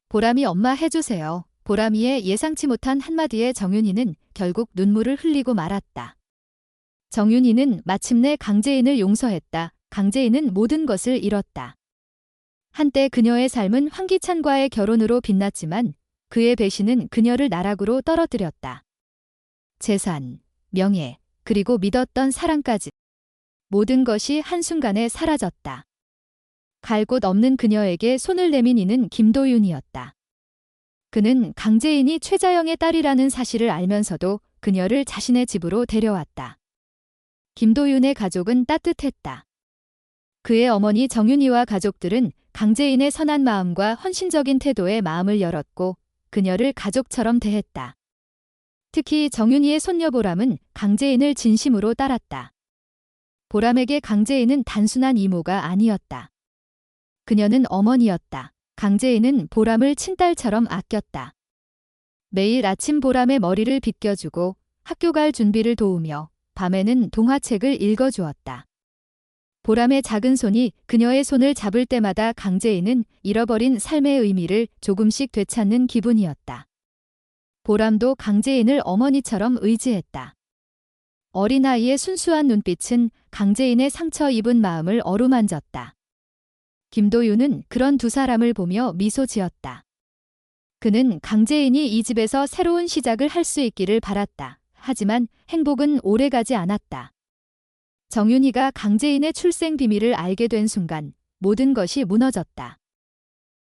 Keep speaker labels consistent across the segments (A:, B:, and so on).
A: 보람이 엄마 해주세요. 보람이의 예상치 못한 한마디에 정윤이는 결국 눈물을 흘리고 말았다. 정윤이는 마침내 강재인을 용서했다. 강재인은 모든 것을 잃었다. 한때 그녀의 삶은 황기찬과의 결혼으로 빛났지만 그의 배신은 그녀를 나락으로 떨어뜨렸다. 재산, 명예, 그리고 믿었던 사랑까지. 모든 것이 한순간에 사라졌다. 갈 곳 없는 그녀에게 손을 내민 이는 김도윤이었다. 그는 강재인이 최자영의 딸이라는 사실을 알면서도 그녀를 자신의 집으로 데려왔다. 김도윤의 가족은 따뜻했다. 그의 어머니 정윤이와 가족들은 강재인의 선한 마음과 헌신적인 태도에 마음을 열었고 그녀를 가족처럼 대했다. 특히 정윤이의 손녀 보람은 강재인을 진심으로 따랐다. 보람에게 강재인은 단순한 이모가 아니었다. 그녀는 어머니였다. 강재인은 보람을 친딸처럼 아꼈다. 매일 아침 보람의 머리를 빗겨주고 학교 갈 준비를 도우며 밤에는 동화책을 읽어주었다. 보람의 작은 손이 그녀의 손을 잡을 때마다 강재인은 잃어버린 삶의 의미를 조금씩 되찾는 기분이었다. 보람도 강재인을 어머니처럼 의지했다. 어린아이의 순수한 눈빛은 강재인의 상처 입은 마음을 어루만졌다. 김도윤은 그런 두 사람을 보며 미소 지었다. 그는 강재인이 이 집에서 새로운 시작을 할 수 있기를 바랐다. 하지만 행복은 오래가지 않았다. 정윤이가 강재인의 출생 비밀을 알게 된 순간 모든 것이 무너졌다.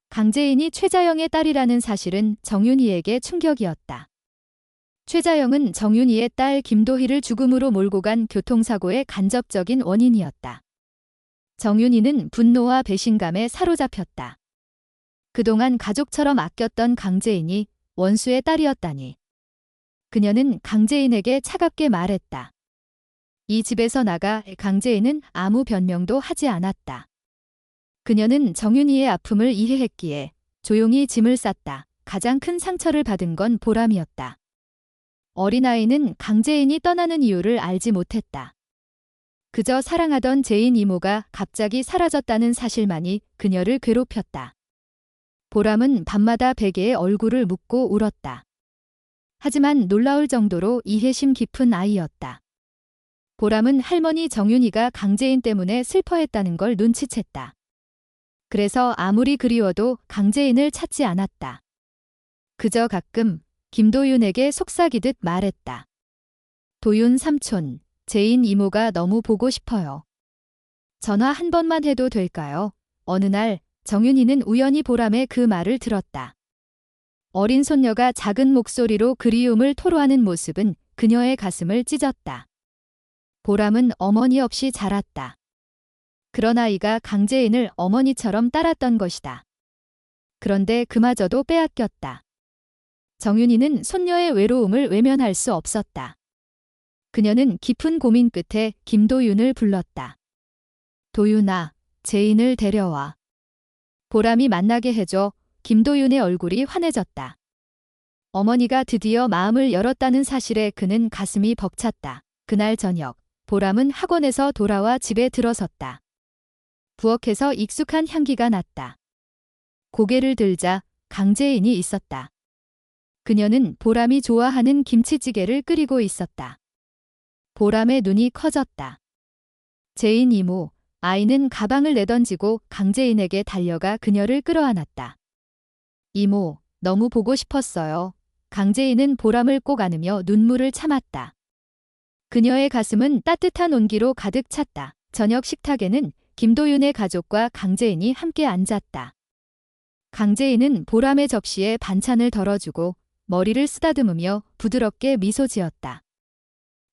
A: 강재인이 최자영의 딸이라는 사실은 정윤이에게 충격이었다. 최자영은 정윤이의 딸 김도희를 죽음으로 몰고 간 교통사고의 간접적인 원인이었다. 정윤이는 분노와 배신감에 사로잡혔다. 그동안 가족처럼 아꼈던 강재인이 원수의 딸이었다니. 그녀는 강재인에게 차갑게 말했다. 이 집에서 나가. 강재인은 아무 변명도 하지 않았다. 그녀는 정윤이의 아픔을 이해했기에 조용히 짐을 쌌다. 가장 큰 상처를 받은 건 보람이었다. 어린아이는 강재인이 떠나는 이유를 알지 못했다. 그저 사랑하던 재인 이모가 갑자기 사라졌다는 사실만이 그녀를 괴롭혔다. 보람은 밤마다 베개에 얼굴을 묻고 울었다. 하지만 놀라울 정도로 이해심 깊은 아이였다. 보람은 할머니 정윤이가 강재인 때문에 슬퍼했다는 걸 눈치챘다. 그래서 아무리 그리워도 강재인을 찾지 않았다. 그저 가끔 김도윤에게 속삭이듯 말했다. 도윤 삼촌, 재인 이모가 너무 보고 싶어요. 전화 한 번만 해도 될까요? 어느 날 정윤이는 우연히 보람의 그 말을 들었다. 어린 손녀가 작은 목소리로 그리움을 토로하는 모습은 그녀의 가슴을 찢었다. 보람은 어머니 없이 자랐다. 그런 아이가 강재인을 어머니처럼 따랐던 것이다. 그런데 그마저도 빼앗겼다. 정윤이는 손녀의 외로움을 외면할 수 없었다. 그녀는 깊은 고민 끝에 김도윤을 불렀다. 도윤아, 재인을 데려와. 보람이 만나게 해줘. 김도윤의 얼굴이 환해졌다. 어머니가 드디어 마음을 열었다는 사실에 그는 가슴이 벅찼다. 그날 저녁, 보람은 학원에서 돌아와 집에 들어섰다. 부엌에서 익숙한 향기가 났다. 고개를 들자 강재인이 있었다. 그녀는 보람이 좋아하는 김치찌개를 끓이고 있었다. 보람의 눈이 커졌다. 재인 이모, 아이는 가방을 내던지고 강재인에게 달려가 그녀를 끌어안았다. 이모, 너무 보고 싶었어요. 강재인은 보람을 꼭 안으며 눈물을 참았다. 그녀의 가슴은 따뜻한 온기로 가득 찼다. 저녁 식탁에는 김도윤의 가족과 강재인이 함께 앉았다. 강재인은 보람의 접시에 반찬을 덜어주고 머리를 쓰다듬으며 부드럽게 미소 지었다.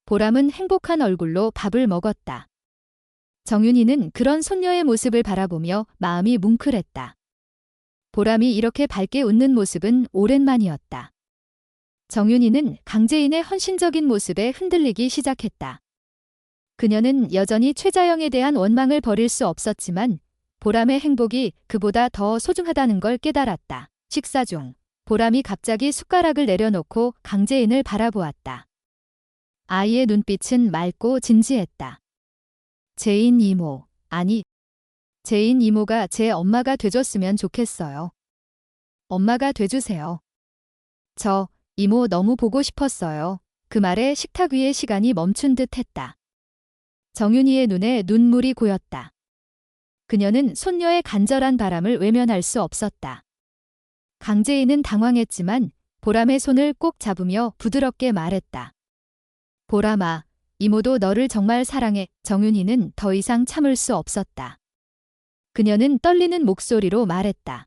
A: 보람은 행복한 얼굴로 밥을 먹었다. 정윤이는 그런 손녀의 모습을 바라보며 마음이 뭉클했다. 보람이 이렇게 밝게 웃는 모습은 오랜만이었다. 정윤이는 강재인의 헌신적인 모습에 흔들리기 시작했다. 그녀는 여전히 최자영에 대한 원망을 버릴 수 없었지만 보람의 행복이 그보다 더 소중하다는 걸 깨달았다. 식사 중 보람이 갑자기 숟가락을 내려놓고 강재인을 바라보았다. 아이의 눈빛은 맑고 진지했다. 재인 이모, 아니, 재인 이모가 제 엄마가 돼줬으면 좋겠어요. 엄마가 돼주세요. 저, 이모 너무 보고 싶었어요. 그 말에 식탁 위의 시간이 멈춘 듯 했다. 정윤이의 눈에 눈물이 고였다. 그녀는 손녀의 간절한 바람을 외면할 수 없었다. 강재인은 당황했지만 보람의 손을 꼭 잡으며 부드럽게 말했다. 보람아, 이모도 너를 정말 사랑해. 정윤이는 더 이상 참을 수 없었다. 그녀는 떨리는 목소리로 말했다.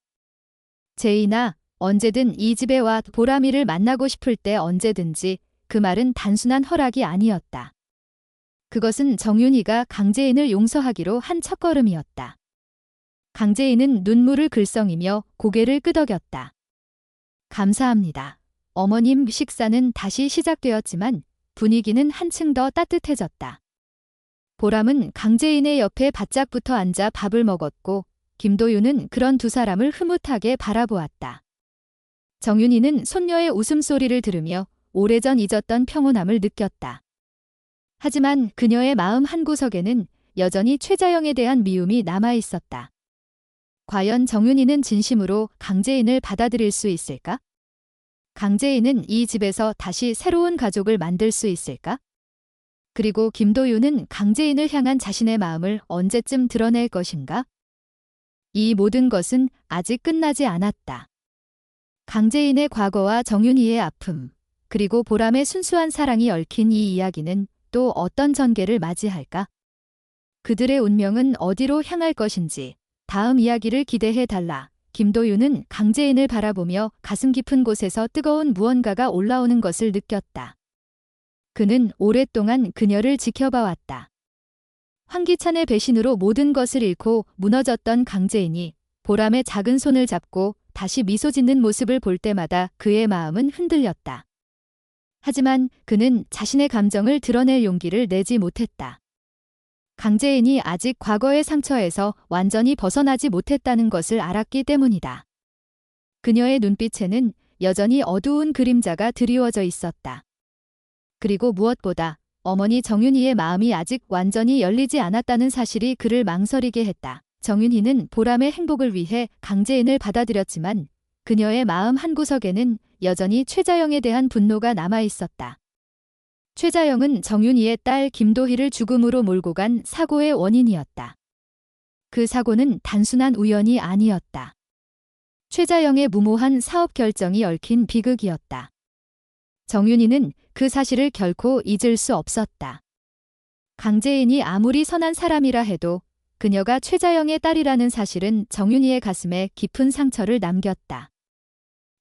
A: 제인아, 언제든 이 집에 와. 보람이를 만나고 싶을 때 언제든지. 그 말은 단순한 허락이 아니었다. 그것은 정윤이가 강재인을 용서하기로 한 첫걸음이었다. 강재인은 눈물을 글썽이며 고개를 끄덕였다. 감사합니다. 어머님. 식사는 다시 시작되었지만 분위기는 한층 더 따뜻해졌다. 보람은 강재인의 옆에 바짝 붙어 앉아 밥을 먹었고 김도윤은 그런 두 사람을 흐뭇하게 바라보았다. 정윤이는 손녀의 웃음소리를 들으며 오래전 잊었던 평온함을 느꼈다. 하지만 그녀의 마음 한구석에는 여전히 최자영에 대한 미움이 남아있었다. 과연 정윤이는 진심으로 강재인을 받아들일 수 있을까? 강재인은 이 집에서 다시 새로운 가족을 만들 수 있을까? 그리고 김도윤은 강재인을 향한 자신의 마음을 언제쯤 드러낼 것인가? 이 모든 것은 아직 끝나지 않았다. 강재인의 과거와 정윤이의 아픔, 그리고 보람의 순수한 사랑이 얽힌 이 이야기는 또 어떤 전개를 맞이할까? 그들의 운명은 어디로 향할 것인지 다음 이야기를 기대해 달라. 김도윤은 강재인을 바라보며 가슴 깊은 곳에서 뜨거운 무언가가 올라오는 것을 느꼈다. 그는 오랫동안 그녀를 지켜봐왔다. 황기찬의 배신으로 모든 것을 잃고 무너졌던 강재인이 보람의 작은 손을 잡고 다시 미소 짓는 모습을 볼 때마다 그의 마음은 흔들렸다. 하지만 그는 자신의 감정을 드러낼 용기를 내지 못했다. 강재인이 아직 과거의 상처에서 완전히 벗어나지 못했다는 것을 알았기 때문이다. 그녀의 눈빛에는 여전히 어두운 그림자가 드리워져 있었다. 그리고 무엇보다 어머니 정윤희의 마음이 아직 완전히 열리지 않았다는 사실이 그를 망설이게 했다. 정윤희는 보람의 행복을 위해 강재인을 받아들였지만 그녀의 마음 한구석에는 여전히 최자영에 대한 분노가 남아있었다. 최자영은 정윤희의 딸 김도희를 죽음으로 몰고 간 사고의 원인이었다. 그 사고는 단순한 우연이 아니었다. 최자영의 무모한 사업 결정이 얽힌 비극이었다. 정윤희는 그 사실을 결코 잊을 수 없었다. 강재인이 아무리 선한 사람이라 해도 그녀가 최자영의 딸이라는 사실은 정윤희의 가슴에 깊은 상처를 남겼다.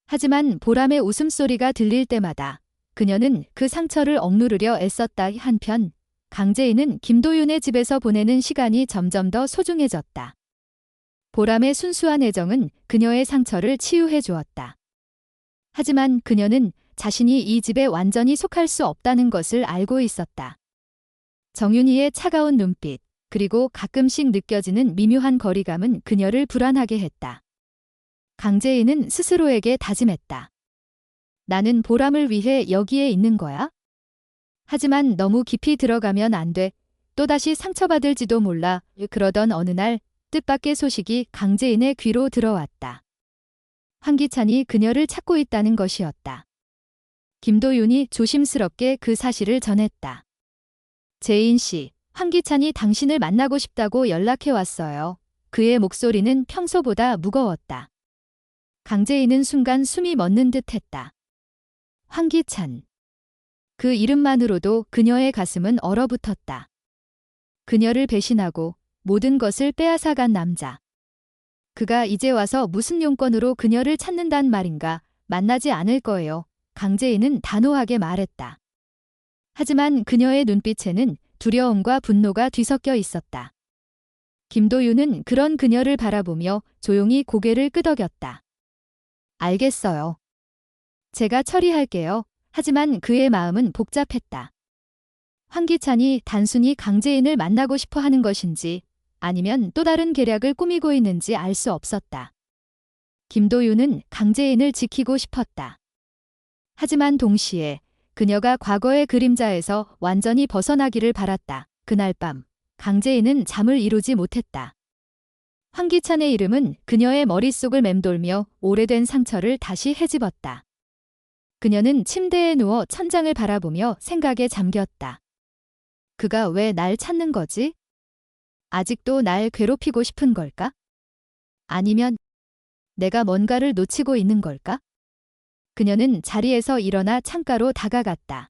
A: 하지만 보람의 웃음소리가 들릴 때마다 그녀는 그 상처를 억누르려 애썼다. 한편 강재인은 김도윤의 집에서 보내는 시간이 점점 더 소중해졌다. 보람의 순수한 애정은 그녀의 상처를 치유해 주었다. 하지만 그녀는 자신이 이 집에 완전히 속할 수 없다는 것을 알고 있었다. 정윤희의 차가운 눈빛, 그리고 가끔씩 느껴지는 미묘한 거리감은 그녀를 불안하게 했다. 강재인은 스스로에게 다짐했다. 나는 보람을 위해 여기에 있는 거야? 하지만 너무 깊이 들어가면 안 돼. 또다시 상처받을지도 몰라. 그러던 어느 날 뜻밖의 소식이 강재인의 귀로 들어왔다. 황기찬이 그녀를 찾고 있다는 것이었다. 김도윤이 조심스럽게 그 사실을 전했다. 재인 씨, 황기찬이 당신을 만나고 싶다고 연락해 왔어요. 그의 목소리는 평소보다 무거웠다. 강재인은 순간 숨이 멎는 듯 했다. 황기찬. 그 이름만으로도 그녀의 가슴은 얼어붙었다. 그녀를 배신하고 모든 것을 빼앗아간 남자. 그가 이제 와서 무슨 용건으로 그녀를 찾는단 말인가? 만나지 않을 거예요. 강재인은 단호하게 말했다. 하지만 그녀의 눈빛에는 두려움과 분노가 뒤섞여 있었다. 김도윤은 그런 그녀를 바라보며 조용히 고개를 끄덕였다. 알겠어요. 제가 처리할게요. 하지만 그의 마음은 복잡했다. 황기찬이 단순히 강재인을 만나고 싶어 하는 것인지 아니면 또 다른 계략을 꾸미고 있는지 알 수 없었다. 김도윤은 강재인을 지키고 싶었다. 하지만 동시에 그녀가 과거의 그림자에서 완전히 벗어나기를 바랐다. 그날 밤 강재인은 잠을 이루지 못했다. 황기찬의 이름은 그녀의 머릿속을 맴돌며 오래된 상처를 다시 헤집었다. 그녀는 침대에 누워 천장을 바라보며 생각에 잠겼다. 그가 왜 날 찾는 거지? 아직도 날 괴롭히고 싶은 걸까? 아니면 내가 뭔가를 놓치고 있는 걸까? 그녀는 자리에서 일어나 창가로 다가갔다.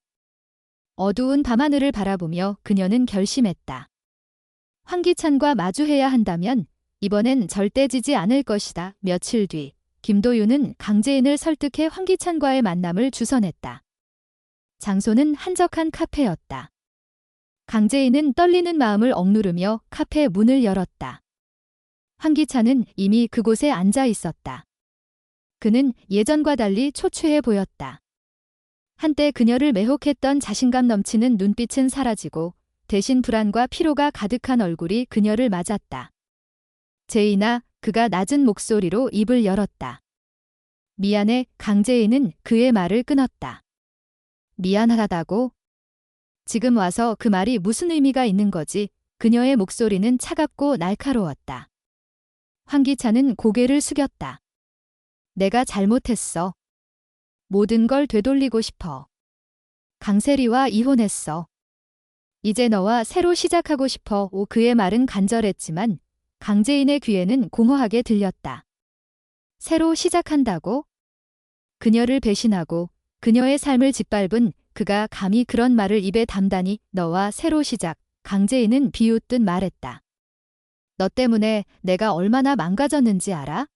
A: 어두운 밤하늘을 바라보며 그녀는 결심했다. 황기찬과 마주해야 한다면 이번엔 절대 지지 않을 것이다. 며칠 뒤 김도윤은 강재인을 설득해 황기찬과의 만남을 주선했다. 장소는 한적한 카페였다. 강재인은 떨리는 마음을 억누르며 카페 문을 열었다. 황기찬은 이미 그곳에 앉아 있었다. 그는 예전과 달리 초췌해 보였다. 한때 그녀를 매혹했던 자신감 넘치는 눈빛은 사라지고 대신 불안과 피로가 가득한 얼굴이 그녀를 맞았다. 제인아, 그가 낮은 목소리로 입을 열었다. 미안해. 강재인은 그의 말을 끊었다. 미안하다고? 지금 와서 그 말이 무슨 의미가 있는 거지? 그녀의 목소리는 차갑고 날카로웠다. 황기찬은 고개를 숙였다. 내가 잘못했어. 모든 걸 되돌리고 싶어. 강세리와 이혼했어. 이제 너와 새로 시작하고 싶어. 그의 말은 간절했지만 강재인의 귀에는 공허하게 들렸다. 새로 시작한다고? 그녀를 배신하고 그녀의 삶을 짓밟은 그가 감히 그런 말을 입에 담다니. 너와 새로 시작. 강재인은 비웃듯 말했다. 너 때문에 내가 얼마나 망가졌는지 알아?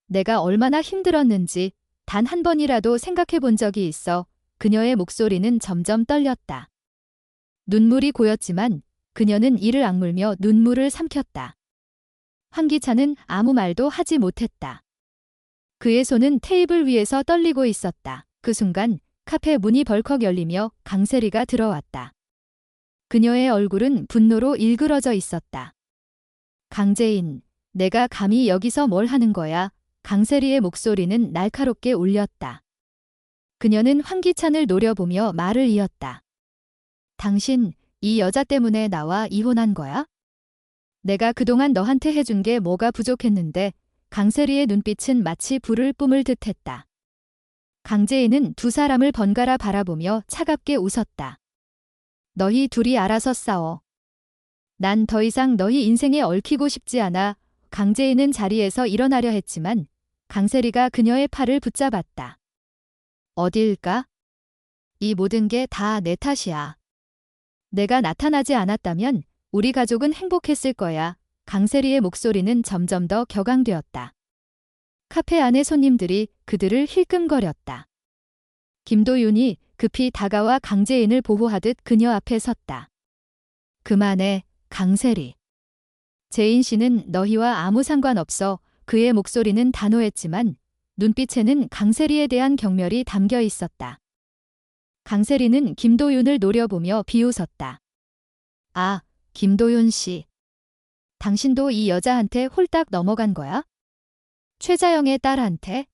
A: 내가 얼마나 힘들었는지 단 한 번이라도 생각해 본 적이 있어. 그녀의 목소리는 점점 떨렸다. 눈물이 고였지만 그녀는 이를 악물며 눈물을 삼켰다. 황기찬은 아무 말도 하지 못했다. 그의 손은 테이블 위에서 떨리고 있었다. 그 순간 카페 문이 벌컥 열리며 강세리가 들어왔다. 그녀의 얼굴은 분노로 일그러져 있었다. 강재인, 내가 감히 여기서 뭘 하는 거야? 강세리의 목소리는 날카롭게 울렸다. 그녀는 황기찬을 노려보며 말을 이었다. 당신, 이 여자 때문에 나와 이혼한 거야? 내가 그동안 너한테 해준 게 뭐가 부족했는데? 강세리의 눈빛은 마치 불을 뿜을 듯했다. 강재인은 두 사람을 번갈아 바라보며 차갑게 웃었다. 너희 둘이 알아서 싸워. 난 더 이상 너희 인생에 얽히고 싶지 않아. 강재인은 자리에서 일어나려 했지만 강세리가 그녀의 팔을 붙잡았다. 어딜까? 이 모든 게 다 내 탓이야. 내가 나타나지 않았다면 우리 가족은 행복했을 거야. 강세리의 목소리는 점점 더 격앙되었다. 카페 안의 손님들이 그들을 힐끔거렸다. 김도윤이 급히 다가와 강재인을 보호하듯 그녀 앞에 섰다. 그만해, 강세리. 재인 씨는 너희와 아무 상관없어. 그의 목소리는 단호했지만 눈빛에는 강세리에 대한 경멸이 담겨 있었다. 강세리는 김도윤을 노려보며 비웃었다. 아, 김도윤 씨. 당신도 이 여자한테 홀딱 넘어간 거야? 최자영의 딸한테?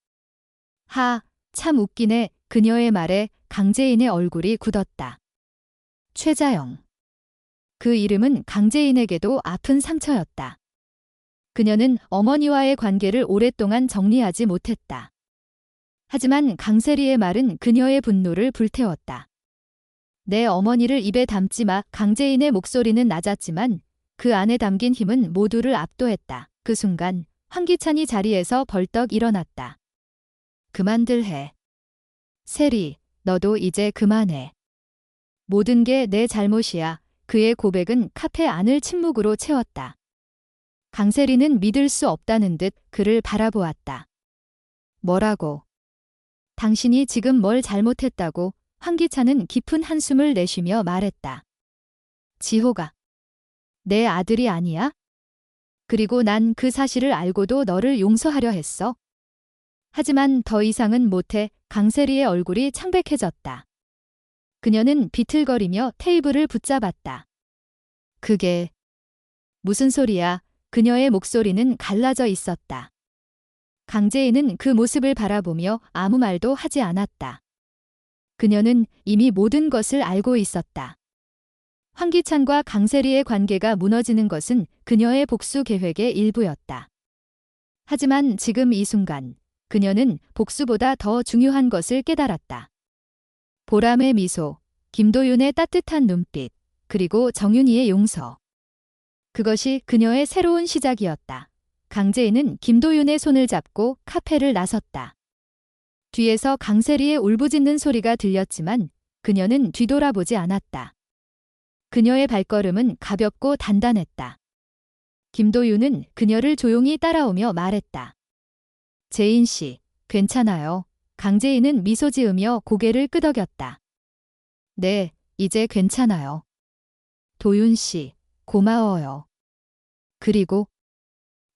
A: 참 웃기네. 그녀의 말에 강재인의 얼굴이 굳었다. 최자영. 그 이름은 강재인에게도 아픈 상처였다. 그녀는 어머니와의 관계를 오랫동안 정리하지 못했다. 하지만 강세리의 말은 그녀의 분노를 불태웠다. 내 어머니를 입에 담지 마. 강재인의 목소리는 낮았지만 그 안에 담긴 힘은 모두를 압도했다. 그 순간 황기찬이 자리에서 벌떡 일어났다. 그만들 해. 세리, 너도 이제 그만해. 모든 게 내 잘못이야. 그의 고백은 카페 안을 침묵으로 채웠다. 강세리는 믿을 수 없다는 듯 그를 바라보았다. 뭐라고? 당신이 지금 뭘 잘못했다고? 황기찬은 깊은 한숨을 내쉬며 말했다. 지호가 내 아들이 아니야? 그리고 난 그 사실을 알고도 너를 용서하려 했어. 하지만 더 이상은 못해. 강세리의 얼굴이 창백해졌다. 그녀는 비틀거리며 테이블을 붙잡았다. 그게 무슨 소리야? 그녀의 목소리는 갈라져 있었다. 강재인은 그 모습을 바라보며 아무 말도 하지 않았다. 그녀는 이미 모든 것을 알고 있었다. 황기찬과 강세리의 관계가 무너지는 것은 그녀의 복수 계획의 일부였다. 하지만 지금 이 순간 그녀는 복수보다 더 중요한 것을 깨달았다. 보람의 미소, 김도윤의 따뜻한 눈빛, 그리고 정윤희의 용서. 그것이 그녀의 새로운 시작이었다. 강재인은 김도윤의 손을 잡고 카페를 나섰다. 뒤에서 강세리의 울부짖는 소리가 들렸지만 그녀는 뒤돌아보지 않았다. 그녀의 발걸음은 가볍고 단단했다. 김도윤은 그녀를 조용히 따라오며 말했다. 재인 씨, 괜찮아요. 강재인은 미소 지으며 고개를 끄덕였다. 네, 이제 괜찮아요. 도윤 씨, 고마워요. 그리고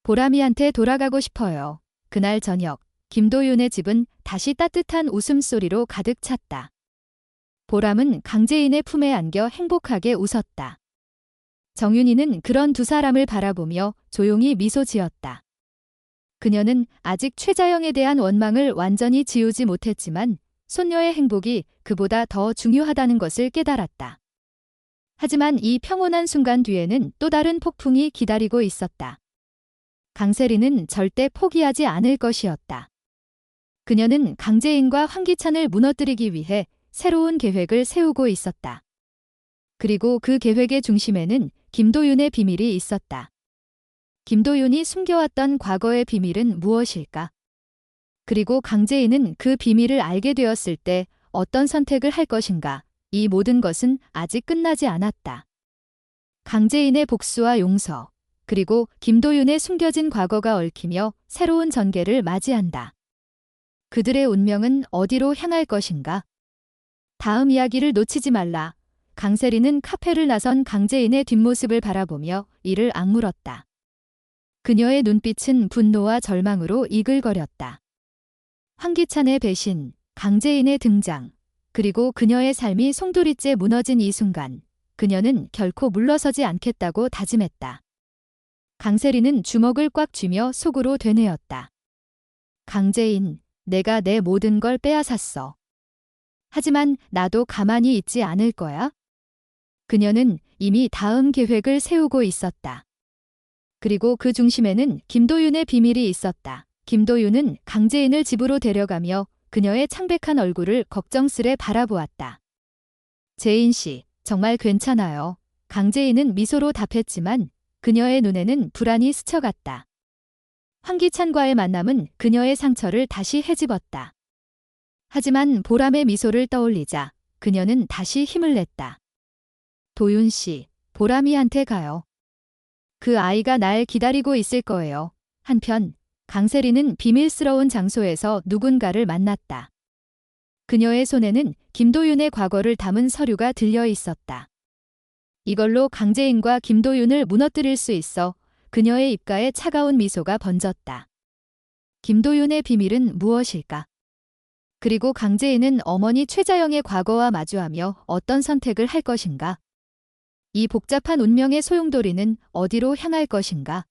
A: 보람이한테 돌아가고 싶어요. 그날 저녁, 김도윤의 집은 다시 따뜻한 웃음소리로 가득 찼다. 보람은 강재인의 품에 안겨 행복하게 웃었다. 정윤희는 그런 두 사람을 바라보며 조용히 미소 지었다. 그녀는 아직 최자영에 대한 원망을 완전히 지우지 못했지만 손녀의 행복이 그보다 더 중요하다는 것을 깨달았다. 하지만 이 평온한 순간 뒤에는 또 다른 폭풍이 기다리고 있었다. 강세리는 절대 포기하지 않을 것이었다. 그녀는 강재인과 황기찬을 무너뜨리기 위해 새로운 계획을 세우고 있었다. 그리고 그 계획의 중심에는 김도윤의 비밀이 있었다. 김도윤이 숨겨왔던 과거의 비밀은 무엇일까? 그리고 강재인은 그 비밀을 알게 되었을 때 어떤 선택을 할 것인가? 이 모든 것은 아직 끝나지 않았다. 강재인의 복수와 용서, 그리고 김도윤의 숨겨진 과거가 얽히며 새로운 전개를 맞이한다. 그들의 운명은 어디로 향할 것인가? 다음 이야기를 놓치지 말라. 강세리는 카페를 나선 강재인의 뒷모습을 바라보며 이를 악물었다. 그녀의 눈빛은 분노와 절망으로 이글거렸다. 황기찬의 배신, 강재인의 등장, 그리고 그녀의 삶이 송두리째 무너진 이 순간, 그녀는 결코 물러서지 않겠다고 다짐했다. 강세리는 주먹을 꽉 쥐며 속으로 되뇌었다. 강재인, 내가 내 모든 걸 빼앗았어. 하지만 나도 가만히 있지 않을 거야. 그녀는 이미 다음 계획을 세우고 있었다. 그리고 그 중심에는 김도윤의 비밀이 있었다. 김도윤은 강재인을 집으로 데려가며 그녀의 창백한 얼굴을 걱정스레 바라보았다. 재인 씨, 정말 괜찮아요. 강재인은 미소로 답했지만 그녀의 눈에는 불안이 스쳐갔다. 황기찬과의 만남은 그녀의 상처를 다시 헤집었다. 하지만 보람의 미소를 떠올리자 그녀는 다시 힘을 냈다. 도윤 씨, 보람이한테 가요. 그 아이가 날 기다리고 있을 거예요. 한편 강세리는 비밀스러운 장소에서 누군가를 만났다. 그녀의 손에는 김도윤의 과거를 담은 서류가 들려 있었다. 이걸로 강재인과 김도윤을 무너뜨릴 수 있어 그녀의 입가에 차가운 미소가 번졌다. 김도윤의 비밀은 무엇일까? 그리고 강재인은 어머니 최자영의 과거와 마주하며 어떤 선택을 할 것인가? 이 복잡한 운명의 소용돌이는 어디로 향할 것인가?